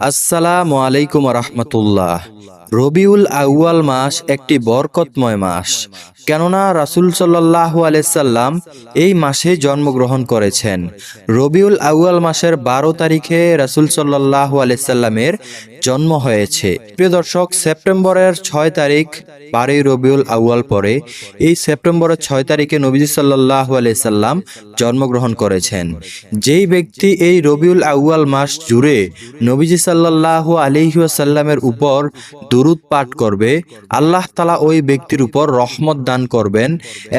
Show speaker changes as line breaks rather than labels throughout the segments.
আসসালামু আলাইকুম রহমতুল্লাহ। রবিউল আউয়াল মাস একটি বরকতময় মাস, কেননা রাসূল সাল্লাল্লাহু আলাইহি সাল্লাম এই মাসে জন্মগ্রহণ করেছেন। রবিউল আউয়াল মাসের 12 তারিখে রাসূল সাল্লাল্লাহু আলাইহি সাল্লামের জন্ম হয়েছে। প্রিয় দর্শক, সেপ্টেম্বরের 6 তারিখ 12 রবিউল আউয়াল পরে এই সেপ্টেম্বরের 6 তারিখে নবীজি সাল্লাল্লাহু আলাইহি সাল্লাম জন্মগ্রহণ করেছেন। যেই ব্যক্তি এই রবিউল আউয়াল মাস জুড়ে নবীজি সাল্লাল্লাহু আলাইহি ওয়াসাল্লামের উপর দুরূদ পাঠ করবে, আল্লাহ তাআলা ওই ব্যক্তির উপর রহমত দান করবেন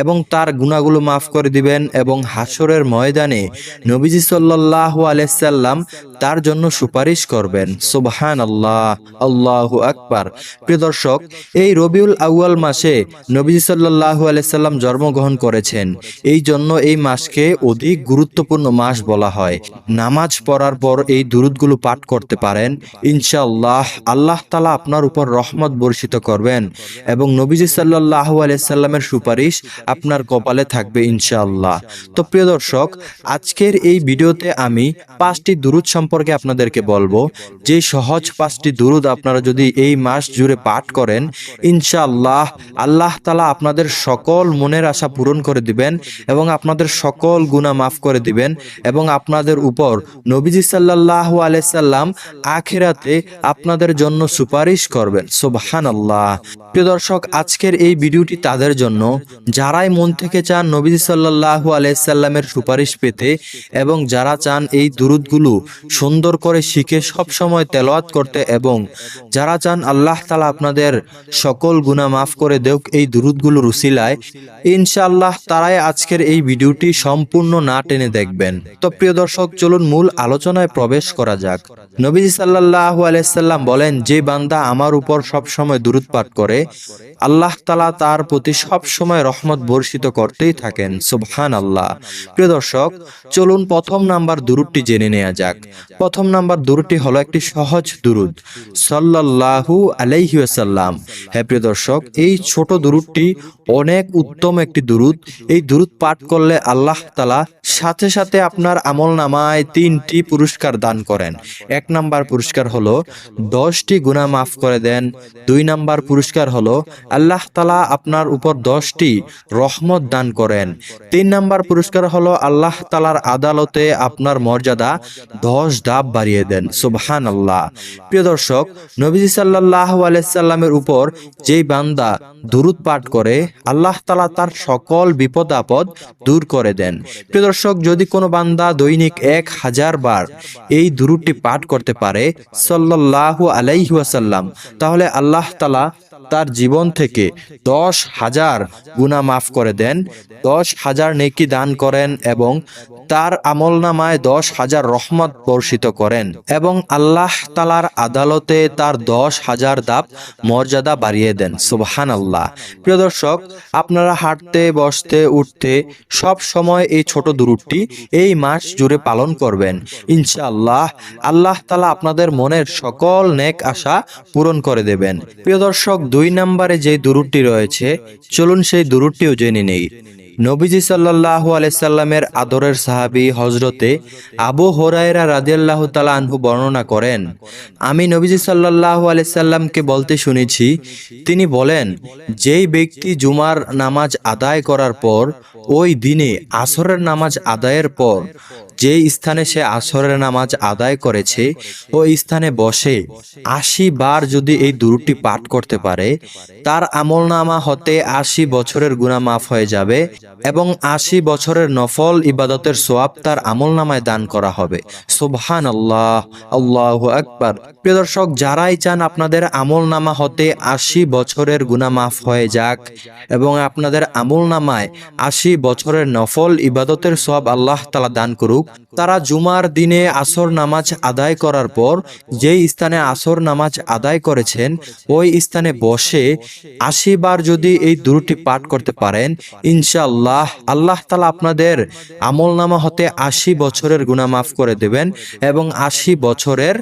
এবং তার গুনাহগুলো মাফ করে দিবেন এবং হাসরের ময়দানে নবীজি সাল্লাল্লাহু আলাইহি সাল্লাম তার জন্য সুপারিশ করবেন। সুবহানাল্লাহ, আল্লাহু আকবার। প্রিয় দর্শক, এই রবিউল আউয়াল মাসে নবীজি সাল্লাল্লাহু আলাইহি সাল্লাম জন্মগ্রহণ করেছেন, এই জন্য এই মাসকে অধিক গুরুত্বপূর্ণ মাস বলা হয়। নামাজ পড়ার পর এই দুরূদগুলো পাঠ করতে পারেন, ইনশাআল্লাহ আল্লাহ তাআলা আপনার উপর রহমত বর্ষিত করবেন এবং নবীজি সাল্লাল্লাহু আলাইহি সাল্লামের সুপারিশ আপনার কপালে থাকবে ইনশাআল্লাহ। তো প্রিয় দর্শক, আজকের এই ভিডিওতে আমি 5টি দুরূদ সম্পর্কে আপনাদেরকে বলবো। যে সহজ 5টি দুরূদ আপনারা যদি এই মাস জুড়ে পাঠ করেন, ইনশাআল্লাহ আল্লাহ তাআলা আপনাদের সকল মনের আশা পূরণ করে দিবেন এবং আপনাদের সকল গুনাহ মাফ করে দিবেন এবং আপনাদের উপর নবীজি সাল্লাল্লাহু আলাইহি সাল্লাম আখিরাতে আপনাদের জন্য সুপারিশ করবেন। সুবহানাল্লাহ। প্রিয় দর্শক, আজকের এই ভিডিওটি তাদের জন্য যারাই মন থেকে চান নবীজি সাল্লাল্লাহু আলাইহি সাল্লামের সুপারিশ পেতে এবং যারা চান এই দুরূদগুলো সুন্দর করে শিখে সব সময় তেলাওয়াত করতে এবং যারা চান আল্লাহ তাআলা আপনাদের সকল গুনাহ মাফ করে দেউক এই দুরূদগুলোর উসিলায়, ইনশাআল্লাহ তারাই আজকের এই ভিডিওটি সম্পূর্ণ না টেনে দেখবেন। তো প্রিয় দর্শক, চলুন মূল আলোচনায় প্রবেশ করা যাক। নবীজি সাল্লাল্লাহু আলাইহি সাল্লাম বলেন, যে বান্দা আমার উপর সব সময় দুরূদ পাঠ করে, আল্লাহ তাআলা তার প্রতি সব সময় রহমত বর্ষিত করতেই থাকেন। সুবহানাল্লাহ। প্রিয় দর্শক, চলুন প্রথম নাম্বার দুরূদটি জেনে নেওয়া যাক। প্রথম নাম্বার দুরূদটি হলো একটি সহজ দুরূদ, সাল্লাল্লাহু আলাইহি ওয়াসাল্লাম। হ্যাঁ প্রিয় দর্শক, এই ছোট দুরূদটি অনেক উত্তম একটি দুরূদ। এই দুরূদ পাঠ করলে আল্লাহ তাআলা সাথে সাথে আপনার আমলনামায় 3টি পুরস্কার দান করেন। 1 নাম্বার পুরস্কার হলো 10টি গুনাহ মাফ করে দেন। 2 নাম্বার পুরস্কার হলো আল্লাহ তাআলা আপনার উপর 10টি রহমত দান করেন। 3 নাম্বার পুরস্কার হলো আল্লাহ তাআলার আদালতে আপনার মর্যাদা 10 ধাপ বাড়িয়ে দেন। সুবহানাল্লাহ। প্রিয় দর্শক, নবীজি সাল্লাল্লাহু আলাইহি সাল্লামের উপর যেই বান্দা দুরূদ পাঠ করে, আল্লাহ তাআলা তার সকল বিপদ আপদ দূর করে দেন। প্রিয় দর্শক, যদি কোনো বান্দা দৈনিক 1000 বার এই দুরূদটি পাঠ করতে পারে সাল্লাল্লাহু আলাইহি ওয়াসাল্লাম, তাহলে আল্লাহ তাআলা তার জীবন থেকে 10,000 গুনাহ মাফ করে দেন, 10,000 নেকি দান করেন এবং তার আমলনামায় 10,000 রহমত বর্ষিত করেন এবং আল্লাহ তাআলার আদালতে তার 10,000 ধাপ মর্যাদা বাড়িয়ে দেন। সুবহানাল্লাহ। প্রিয় দর্শক, আপনারা হাঁটতে, বসতে, উঠতে সব সময় এই ছোট দুরূদটি এই মাস জুড়ে পালন করবেন। ইনশাআল্লাহ আল্লাহ তাআলা আপনাদের মনের সকল নেক আশা পূরণ করে দেবেন। প্রিয় দর্শক, 2 নম্বরে যে দুরূদটি রয়েছে, চলুন সেই দুরূদটিও জেনে নেই। নবীজি সাল্লাল্লাহু আলাইহি সাল্লামের আদরের সাহাবী হযরতে আবু হুরায়রা রাদিয়াল্লাহু তাআলা আনহু বর্ণনা করেন, আমি নবীজি সাল্লাল্লাহু আলাইহি সাল্লামকে বলতে শুনেছি, তিনি বলেন, যেই ব্যক্তি জুমার নামাজ আদায় করার পর ওই দিনে আসরের নামাজ আদায়ের পর যেই স্থানে সে আসরের নামাজ আদায় করেছে ওই স্থানে বসে 80 বার যদি এই দুরূদটি পাঠ করতে পারে, তার আমলনামা হতে 80 বছরের গুনাহ মাফ হয়ে যাবে এবং 80 বছরের নফল ইবাদতের সওয়াব তার আমলনামায় দান করা হবে। সুবহানাল্লাহ, আল্লাহু আকবার। প্রিয় দর্শক, যারাই চান আপনাদের আমলনামা হতে 80 বছরের গুনাহ মাফ হয়ে যাক এবং আপনাদের আমলনামায় 80 বছরের নফল ইবাদতের সওয়াব আল্লাহ তাআলা দান করুক, তারা জুমার দিনে আসর নামাজ আদায় করার পর যেই স্থানে আসর নামাজ আদায় করেছেন ওই স্থানে বসে 80 বার যদি এই দুরূদটি পাঠ করতে পারেন, ইনশাআল্লাহ আল্লাহ তাআলা আপনাদের আমলনামা হতে 80 বছরের গুনাহ মাফ করে দেবেন এবং 80 বছরের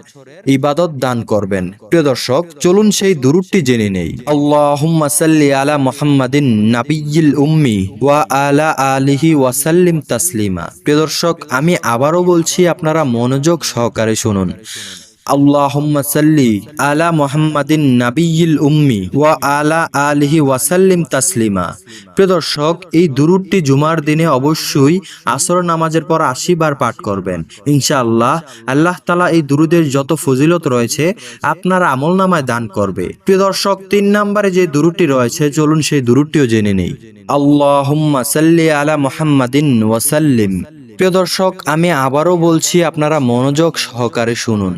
ইবাদত দান করবেন। প্রিয় দর্শক, চলুন সেই দুরূদটি জেনে নেই। আল্লাহুম্মা সাল্লি আলা মুহাম্মাদিন নাবিয়্যিল উম্মি ওয়া আলা আলিহি ওয়া সাল্লিম তাসলিমা। প্রিয় দর্শক, আমি আবারও বলছি, আপনারা মনোযোগ সহকারে শুনুন। আল্লাহুম্মা সাল্লি আলা মুহাম্মাদিন নাবিয়্যিল উম্মি ওয়া আলা আলিহি ওয়াসাল্লিম তাসলিমা। প্রিয় দর্শক, এই দুরূদটি জুমার দিনে অবশ্যই আসর নামাজের পর ৮০ বার পাঠ করবেন। ইনশাআল্লাহ আল্লাহ তাআলা এই দুরূদের যত ফজিলত রয়েছে আপনার আমলনামায় দান করবে। প্রিয় দর্শক, ৩ নম্বরে যে দুরূদটি রয়েছে, চলুন সেই দুরূদটিও জেনে নেই। আল্লাহুম্মা সাল্লি আলা মুহাম্মাদিন ওয়া সাল্লিম। প্রিয় দর্শক, আমি আবারও বলছি, আপনারা মনোযোগ সহকারে শুনুন।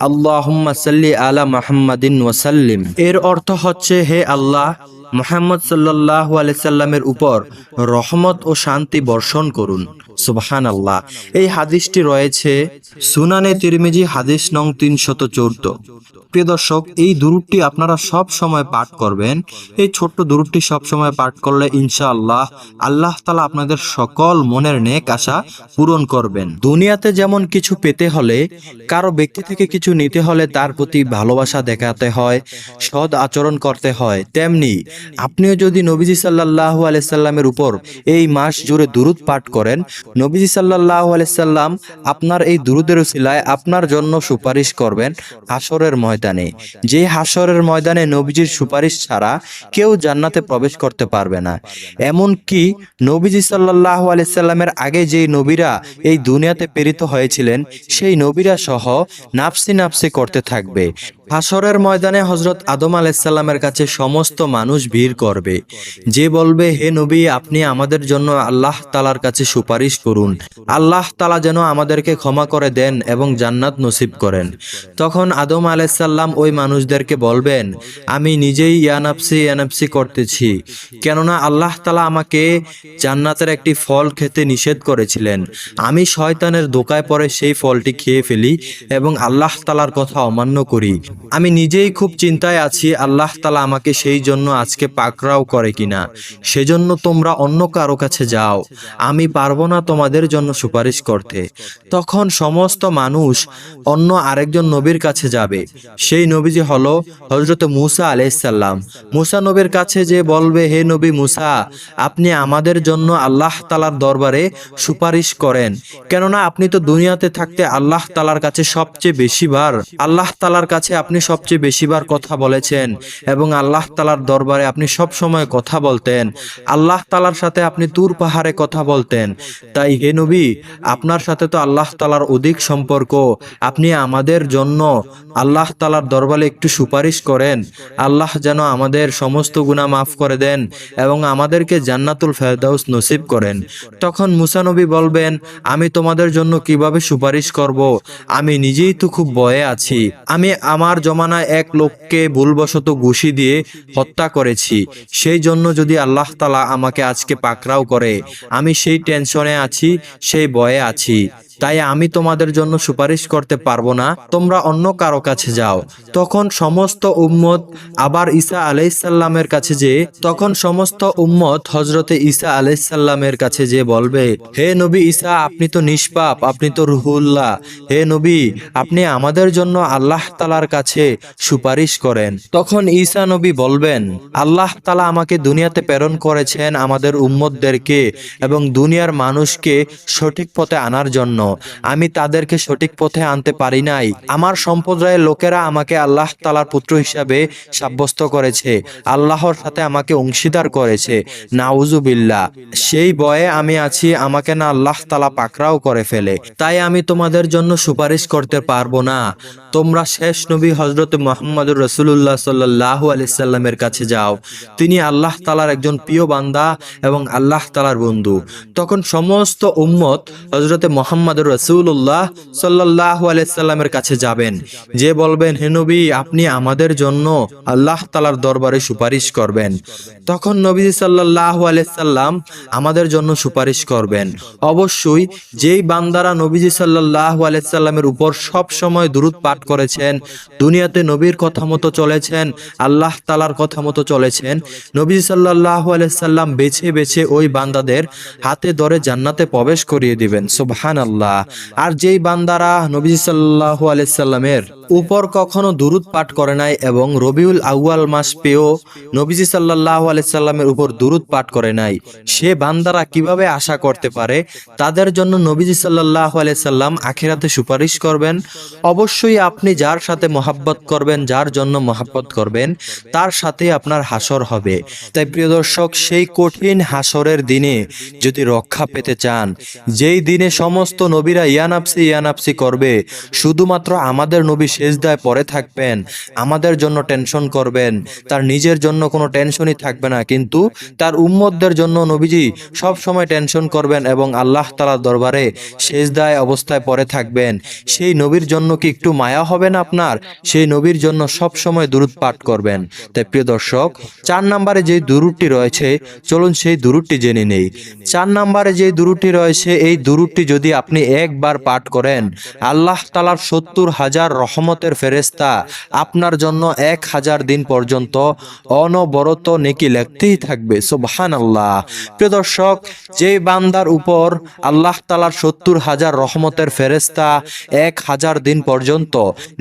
আল্লাহুম্মা সাল্লি আলা মুহাম্মাদিন ওয়া সাল্লিম এর অর্থ হচ্ছে, হে আল্লাহ, মুহাম্মদ সাল্লাল্লাহু আলাইহি সাল্লামের উপর রহমত ও শান্তি বর্ষণ করুন। সুবহানাল্লাহ। এই হাদিসটি রয়েছে সুনানে তিরমিজি, হাদিস নং ৩১৪। প্রিয় দর্শক, এই দুরূদটি আপনারা সব সময় পাঠ করবেন। এই ছোট্ট দুরূদটি সব সময় পাঠ করলে ইনশাআল্লাহ আল্লাহ তাআলা আপনাদের সকল মনের নেক আশা পূরণ করবেন। দুনিয়াতে যেমন কিছু পেতে হলে, কারো ব্যক্তি থেকে কিছু নিতে হলে তার প্রতি ভালোবাসা দেখাতে হয়, সৎ আচরণ করতে হয়, তেমনি আপনিও যদি নবীজি সাল্লাল্লাহু আলাইহি সাল্লামের উপর এই মাস জুড়ে দুরূদ পাঠ করেন, নবীজি সাল্লাল্লাহু আলাইহি সাল্লাম আপনার এই দুরূদের উসিলায় আপনার জন্য সুপারিশ করবেন হাসরের ময়দানে। যে হাসরের ময়দানে নবীজির সুপারিশ ছাড়া কেউ জান্নাতে প্রবেশ করতে পারবে না। এমনকি নবীজি সাল্লাল্লাহু আলাইহি সাল্লামের আগে যেই নবীরা এই দুনিয়াতে প্রেরিত হয়েছিলেন, সেই নবীরা সহ নাফসি নাফসি করতে থাকবে। হাসরের ময়দানে হযরত আদম আলাইহিস সালামের কাছে সমস্ত মানুষ ভিড় করবে, যে বলবে, হে নবী, আপনি আমাদের জন্য আল্লাহ তাআলার কাছে সুপারিশ করুন, আল্লাহ তাআলা যেন আমাদেরকে ক্ষমা করে দেন এবং জান্নাত নসিব করেন। তখন আদম আলাইহিস সালাম ওই মানুষদেরকে বলবেন, আমি নিজেই ইয়া নাফসি করতেছি, কেননা আল্লাহ তাআলা আমাকে জান্নাতের একটি ফল খেতে নিষেধ করেছিলেন। আমি শয়তানের ধোঁকায় পড়ে সেই ফলটি খেয়ে ফেলি এবং আল্লাহ তাআলার কথা অমান্য করি। আমি নিজেই খুব চিন্তায় আছি, আল্লাহ তাআলা আমাকে সেই জন্য আজকে পাকড়াও করে কিনা। সেজন্য তোমরা অন্য কারো কাছে যাও, আমি পারবো না তোমাদের জন্য সুপারিশ করতে। তখন সমস্ত মানুষ অন্য আরেকজন নবীর কাছে যাবে। সেই নবীজি হলো হযরত মূসা আলাইহিস সালাম। মূসা নবীর কাছে যে বলবে, হে নবী মূসা, আপনি আমাদের জন্য আল্লাহ তাআলার দরবারে সুপারিশ করেন, কেননা আপনি তো দুনিয়াতে থাকতে আল্লাহ তাআলার কাছে সবচেয়ে বেশিবার আপনি সবচেয়ে বেশিবার কথা বলেছেন এবং আল্লাহ তাআলার দরবারে আপনি সব সময় কথা বলতেন। আল্লাহ তাআলার সাথে আপনি তুর পাহাড়ে কথা বলতেন। তাই হে নবী, আপনার সাথে তো আল্লাহ তাআলার অধিক সম্পর্ক, আপনি আমাদের জন্য আল্লাহ তাআলার দরবারে একটু সুপারিশ করেন, আল্লাহ যেন আমাদের সমস্ত গুনাহ মাফ করে দেন এবং আমাদেরকে জান্নাতুল ফেরদাউস নসিব করেন। তখন মূসা নবী বলবেন, আমি তোমাদের জন্য কিভাবে সুপারিশ করব? আমি নিজেই তো খুব ভয়ে আছি। আমি আমার জমানায় এক লোককে ভুলবশত ঘুষি দিয়ে হত্যা করেছি। সেই জন্য যদি আল্লাহ তাআলা আমাকে আজকে পাকড়াও করে, আমি সেই টেনশনে আছি, সেই ভয়ে আছি। তাই আমি তোমাদের জন্য সুপারিশ করতে পারবো না, তোমরা অন্য কারো কাছে যাও। তখন সমস্ত উম্মত আবার ঈসা আলাইহিস সালামের কাছে হযরতে ঈসা আলাইহিস সালামের কাছে যে বলবে, হে নবী ঈসা, আপনি তো নিষ্পাপ, আপনি তো রুহুল্লাহ, হে নবী, আপনি আমাদের জন্য আল্লাহ তাআলার কাছে সুপারিশ করেন। তখন ঈসা নবী বলবেন, আল্লাহ তাআলা আমাকে দুনিয়াতে প্রেরণ করেছেন আমাদের উম্মতদেরকে এবং দুনিয়ার মানুষকে সঠিক পথে আনার জন্য। আমি তাদেরকে সঠিক পথে আনতে পারি নাই। আমার সম্প্রদায়ের লোকেরা আমাকে আল্লাহ তাআলার পুত্র হিসাবে সাব্যস্ত করেছে, আল্লাহর সাথে আমাকে অংশীদার করেছে। নাউজুবিল্লাহ। সেই ভয়ে আমি আছি, আমাকে না আল্লাহ তাআলা পাকড়াও করে ফেলে। তাই আমি তোমাদের জন্য সুপারিশ করতে পারবো না। তোমরা শেষ নবী হযরত মুহাম্মদুর রাসূলুল্লাহ সাল্লাল্লাহু আলাইহি সাল্লামের কাছে যাও। তিনি আল্লাহ তাআলার একজন প্রিয় বান্দা এবং আল্লাহ তাআলার বন্ধু। তখন সমস্ত উম্মত হযরত মুহাম্মদুর রাসূলুল্লাহ সাল্লাল্লাহু আলাইহি সাল্লামের কাছে যাবেন, যে বলবেন, হে নবী, আপনি আমাদের জন্য আল্লাহ তাআলার দরবারে সুপারিশ করবেন। তখন নবীজি সাল্লাল্লাহু আলাইহি সাল্লাম আমাদের জন্য সুপারিশ করবেন। অবশ্যই যেই বান্দারা নবীজি সাল্লাল্লাহু আলাইহি সাল্লামের উপর সব সময় দুরূদ পাঠ করেছেন, দুনিয়াতে নবীর কথা মতো চলেছেন, আল্লাহ তাআলার কথা মতো চলেছেন, নবীজি সাল্লাল্লাহু আলাইহি সাল্লাম বেছে বেছে ওই বান্দাদের হাতে ধরে জান্নাতে প্রবেশ করিয়ে দিবেন। সুবহানাল্লাহ। সুবহানাল্লাহ। আর যেই বান্দারা নবী সাল্লাল্লাহু আলাইহি সাল্লামের উপর কখনো দুরূদ পাঠ করে নাই এবং রবিউল আউয়াল মাস পেয়েও নবীজি সাল্লাল্লাহু আলাইহি সাল্লামের উপর দুরূদ পাঠ করে নাই, সে বান্দারা কিভাবে আশা করতে পারে তাদের জন্য নবীজি সাল্লাল্লাহু আলাইহি সাল্লাম আখিরাতে সুপারিশ করবেন? অবশ্যই আপনি যার সাথে মহাব্বত করবেন, যার জন্য মহাব্বত করবেন, তার সাথে আপনার হাসর হবে। তাই প্রিয় দর্শক, সেই কঠিন হাসরের দিনে যদি রক্ষা পেতে চান, যেই দিনে সমস্ত নবীরা ইয়ানাফসি করবে, শুধুমাত্র আমাদের নবী সেজদায় পড়ে থাকবেন, আমাদের জন্য টেনশন করবেন, তার নিজের জন্য কোনো টেনশনই থাকবে না, কিন্তু তার উম্মতদের জন্য নবীজি সব সময় টেনশন করবেন এবং আল্লাহ তাআলার দরবারে সেজদায় অবস্থায় পড়ে থাকবেন। সেই নবীর জন্য কি একটু মায়া হবে না আপনার? সেই নবীর জন্য সব সময় দুরূদ পাঠ করবেন। তাই প্রিয় দর্শক, 4 নম্বরে যে দুরূদটি রয়েছে, চলুন সেই দুরূদটি জেনে নেই। 4 নম্বরে যে দুরূদটি রয়েছে, এই দুরূদটি যদি আপনি একবার পাঠ করেন, আল্লাহ তাআলার 70,000 রহমতের ফেরেশতা আপনার জন্য 1000 দিন পর্যন্ত অনবরত নেকি লিখতেই থাকবে। সুবহানাল্লাহ। প্রিয় দর্শক, যে বান্দার উপর আল্লাহ তাআলার 70,000 রহমতের ফেরেশতা 1000 দিন পর্যন্ত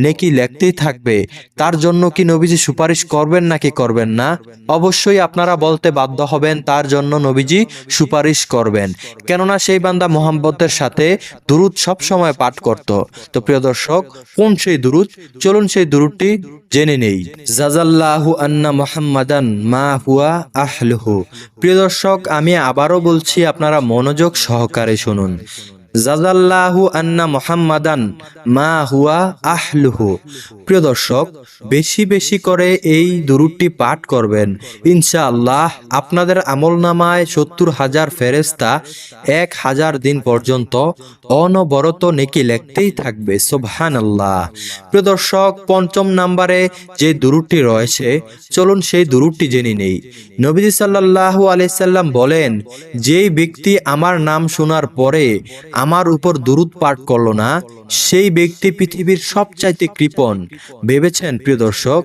নেকি লিখতেই থাকবে, তার জন্য কি নবীজি সুপারিশ করবেন নাকি করবেন না? অবশ্যই আপনারা বলতে বাধ্য হবেন তার জন্য নবীজি সুপারিশ করবেন, কেননা সেই বান্দা মোহাম্মতের সাথে দুরূদ সব সময় পাঠ করত। তো প্রিয় দর্শক, কোন সেই দুরূদ? চলুন সেই দুরূদটি জেনে নেই। জাযাল্লাহু আন্না মুহাম্মাদান মা হুয়া আহলুহু। প্রিয় দর্শক, আমি আবারও বলছি, আপনারা মনোযোগ সহকারে শুনুন। জাযাল্লাহু আন্না মুহাম্মাদান মা হুয়া আহলুহু। প্রিয় দর্শক, বেশি বেশি করে এই দুরূদটি পাঠ করবেন, ইনশাআল্লাহ আপনাদের আমলনামায় 70,000 ফেরেশতা 1000 দিন পর্যন্ত অনবরত নেকি লিখতেই থাকবে। সুবহানাল্লাহ। প্রিয় দর্শক, 5 নম্বরে যে দুরূদটি রয়েছে, চলুন সেই দুরূদটি জেনে নেই। নবীজি সাল্লাল্লাহু আলাইহি সাল্লাম বলেন, যেই ব্যক্তি আমার নাম শোনার পরে আমার উপর দুরূদ পাঠ করলো না, সেই ব্যক্তি পৃথিবীর সবচাইতে কৃপণ। ভেবেছেন প্রিয় দর্শক,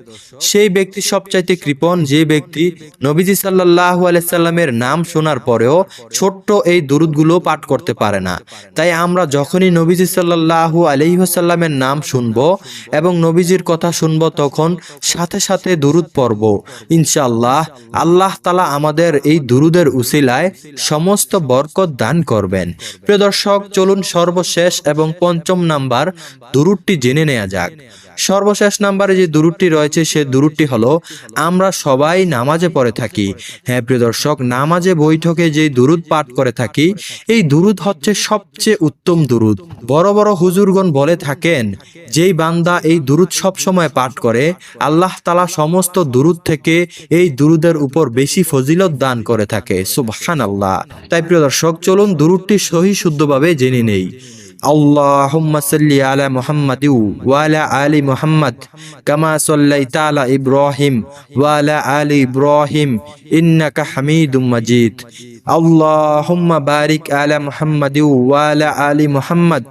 সেই ব্যক্তি সবচাইতে কৃপণ যে ব্যক্তি নবীজি সাল্লাল্লাহু আলাইহি সাল্লামের নাম শোনার পরেও ছোট্ট এই দুরূদগুলো পাঠ করতে পারে না। তাই আমরা যখনই নবীজি সাল্লাল্লাহু আলাইহি ওয়াসাল্লামের নাম শুনবো এবং নবীজির কথা শুনবো, তখন সাথে সাথে দুরূদ পড়ব। ইনশাআল্লাহ আল্লাহ তাআলা আমাদের এই দুরূদের উসিলায় সমস্ত বরকত দান করবেন। প্রিয় দর্শক, চলুন সর্বশেষ এবং 5 নাম্বার দুরূদটি জেনে নেওয়া যাক। সর্বশেষ নাম্বারে যে দুরূদটি রয়েছে, সে দুরূদটি হলো, আমরা সবাই নামাজে পড়ে থাকি। হ্যাঁ প্রিয় দর্শক, নামাজে বৈঠকে যে দুরূদ পাঠ করে থাকি, এই দুরূদ হচ্ছে সবচেয়ে উত্তম দুরূদ। বড় বড় হুজুরগণ বলে থাকেন, যেই বান্দা এই দুরূদ সব সময় পাঠ করে, আল্লাহ তাআলা সমস্ত দুরূদ থেকে এই দুরূদের উপর বেশি ফজিলত দান করে থাকে। সুবহানাল্লাহ। তাই প্রিয় দর্শক, চলুন দুরূদটি সহি শুদ্ধভাবে জেনে নেই। আল্লাহুম্মা সাল্লি আলা মুহাম্মাদ ওয়া আলা আলি মুহাম্মাদ কামা সাল্লাইতা আলা ইব্রাহিম ওয়া আলা আলি ইব্রাহিম ইন্নাকা হামিদুম মাজিদ। আল্লাহুম্মা বারিক আলা মুহাম্মাদ ওয়া আলা আলি মুহাম্মাদ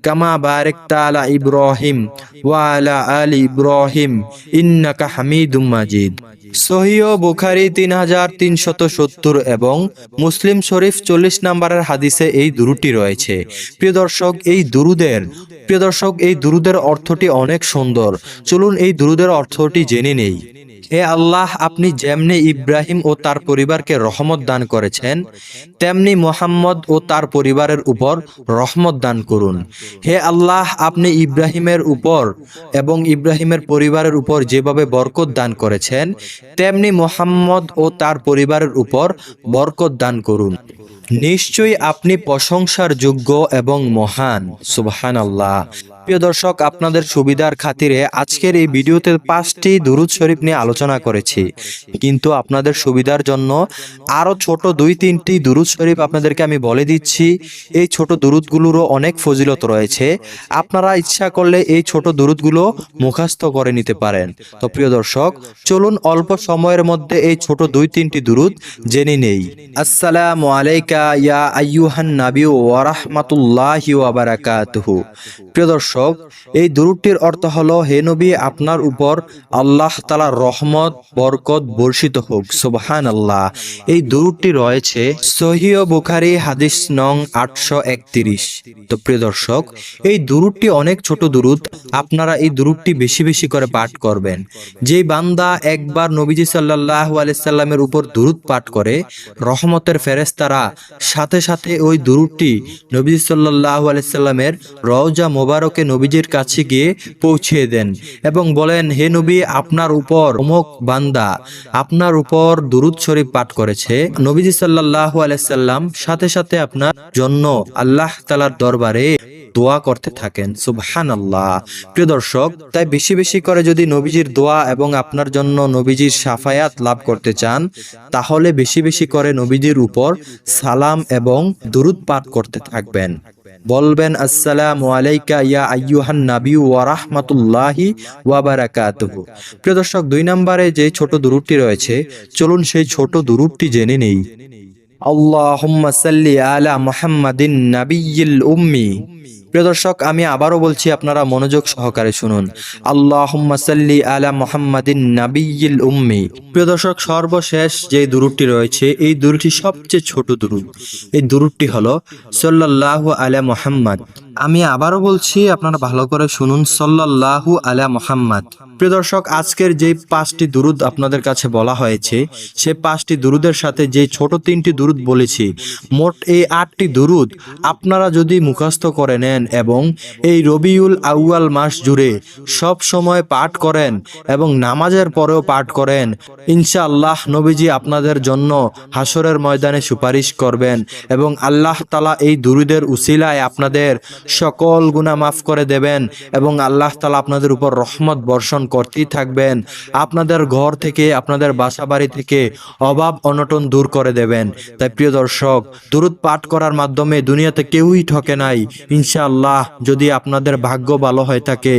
কামা বারাকতা আলা ইব্রাহিম ওয়া আলা আলি ইব্রাহিম ইন্নাকা হামিদুম মাজিদ। সহিহ বুখারী 3370 এবং মুসলিম শরীফ 40 নম্বরের হাদিসে এই দুরূদটি রয়েছে। প্রিয় দর্শক, এই দুরূদের অর্থটি অনেক সুন্দর। চলুন এই দুরূদের অর্থটি জেনে নেই। হে আল্লাহ, আপনি যেমনি ইব্রাহিম ও তার পরিবারকে রহমত দান করেছেন, তেমনি মুহাম্মদ ও তার পরিবারের উপর রহমত দান করুন। হে আল্লাহ, আপনি ইব্রাহিমের উপর এবং ইব্রাহিমের পরিবারের উপর যেভাবে বরকত দান করেছেন, তেমনি মুহাম্মদ ও তার পরিবারের উপর বরকত দান করুন। নিশ্চয়ই আপনি প্রশংসার যোগ্য এবং মহান। সুবহানাল্লাহ। প্রিয় দর্শক, আপনাদের সুবিধার খাতিরে আজকের এই ভিডিওতে 5টি দুরূদ শরীফ নিয়ে আলোচনা করেছি, কিন্তু আপনাদের সুবিধার জন্য আরো ছোট 2-3টি দুরূদ শরীফ আপনাদেরকে আমি বলে দিচ্ছি। এই ছোট দুরূদগুলোরও অনেক ফজিলত রয়েছে। আপনারা ইচ্ছা করলে এই ছোট দুরূদগুলো মুখস্থ করে নিতে পারেন। তো প্রিয় দর্শক, চলুন অল্প সময়ের মধ্যে এই ছোট 2-3টি দুরূদ জেনে নেই। আসসালামু আলাইকা আলাইকা ইয়া আইয়ুহান নাবী ওয়া রাহমাতুল্লাহি ওয়া বারাকাতুহু। প্রিয় দর্শক, এই দুরূদটির অর্থ হলো, হে নবী, আপনার উপর আল্লাহ তাআলার রহমত বরকত বর্ষিত হোক। সুবহানাল্লাহ। এই দুরূদটি রয়েছে সহিহ বুখারী হাদিস নং 831। তো প্রিয় দর্শক, এই দুরূদটি অনেক ছোট দুরূদ। আপনারা এই দুরূদটি বেশি বেশি করে পাঠ করবেন। যে বান্দা একবার নবীজি সাল্লাল্লাহু আলাইহি সাল্লামের উপর দুরূদ পাঠ করে, রহমতের ফেরেশতারা সাথে সাথে ওই দুরূদটি নবীজি সাল্লাল্লাহু আলাইহি সাল্লামের রওজা মোবারকে নবীজির কাছে গিয়ে পৌঁছে দেন এবং বলেন, হে নবী, আপনার উপর অমুক বান্দা আপনার উপর দুরূদ শরীফ পাঠ করেছে। নবীজি সাল্লাল্লাহু আলাইহি সাল্লাম সাথে সাথে আপনার জন্য আল্লাহ তাআলার দরবারে দোয়া করতে থাকেন। সুবহানাল্লাহ। প্রিয় দর্শক, তাই বেশি বেশি করে যদি নবীজির দোয়া এবং আপনার জন্য নবীজির শাফায়াত লাভ করতে চান, তাহলে বেশি বেশি করে নবীজির উপর সালাম এবং দুরূদ পাঠ করতে থাকবেন। বলবেন, আসসালামু আলাইকা ইয়া আইয়ুহান নাবী ওয়া রাহমাতুল্লাহি ওয়া বারাকাতুহু। প্রিয় দর্শক, 2 নম্বরে যে ছোট দুরূদটি রয়েছে, চলুন সেই ছোট দুরূদটি জেনে নেই। আল্লাহুম্মা সাল্লি আলা মুহাম্মাদিন নাবিয়্যিল উম্মি। প্রিয় দর্শক, আমি আবারও বলছি, আপনারা মনোযোগ সহকারে শুনুন। আল্লাহুম্মা সাল্লি আলা মুহাম্মাদিন নাবিয়্যিল উম্মি। প্রিয় দর্শক, সর্বশেষ যে দুরূদটি রয়েছে, এই দুরূদটি সবচেয়ে ছোট দুরূদ। এই দুরূদটি হলো সাল্লাল্লাহু আলা মুহাম্মাদ। আমি আবারও বলছি, আপনারা ভালো করে শুনুন, সাল্লাল্লাহু আলা মুহাম্মাদ। প্রিয় দর্শক, আজকের যে 5টি দুরূদ আপনাদের কাছে বলা হয়েছে, সে 5টি দুরূদের সাথে যে ছোট 3টি দুরূদ বলেছি, মোট এই 8টি দুরূদ আপনারা যদি মুখস্থ করে নেন এবং এই রবিউল আউয়াল মাস জুড়ে সব সময় পাঠ করেন এবং নামাজের পরেও পাঠ করেন, ইনশাআল্লাহ নবীজি আপনাদের জন্য হাসরের ময়দানে সুপারিশ করবেন এবং আল্লাহ তাআলা এই দুরূদের উসিলায় আপনাদের সকল গুনাহ মাফ করে দেবেন এবং আল্লাহ তাআলা আপনাদের উপর রহমত বর্ষণ করতেই থাকবেন। আপনাদের ঘর থেকে, আপনাদের বাসা বাড়ি থেকে অভাব অনটন দূর করে দেবেন। তাই প্রিয় দর্শক, দুরূদ পাঠ করার মাধ্যমে দুনিয়াতে কেউই ঠকে নাই। ইনশাআল্লাহ, যদি আপনাদের ভাগ্য ভালো হয়ে থাকে,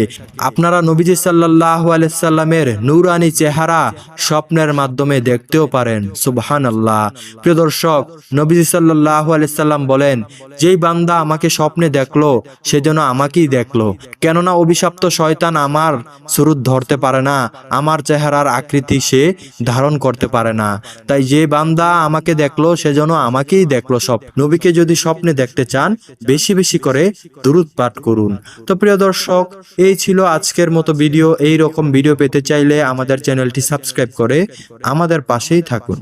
আপনারা নবীজি সাল্লাল্লাহু আলাইহি সাল্লামের নূরানি চেহারা স্বপ্নের মাধ্যমে দেখতেও পারেন। সুবহানাল্লাহ। প্রিয় দর্শক, নবীজি সাল্লাল্লাহু আলাইহি সাল্লাম বলেন, যেই বান্দা আমাকে স্বপ্নে দেখলো, সে যেন আমাকেই দেখলো, কেননা অভিশপ্ত শয়তান আমার সুরত ধরতে পারে না, আমার চেহারার আকৃতি সে ধারণ করতে পারে না। তাই যে বান্দা আমাকে দেখলো, সে যেন আমাকেই দেখলো। সব নবীকে যদি স্বপ্নে দেখতে চান, বেশি বেশি করে দুরূদ পাঠ করুন। তো প্রিয় দর্শক, এই ছিল আজকের মতো ভিডিও। এই রকম ভিডিও পেতে চাইলে আমাদের চ্যানেলটি সাবস্ক্রাইব করে আমাদের পাশেই থাকুন।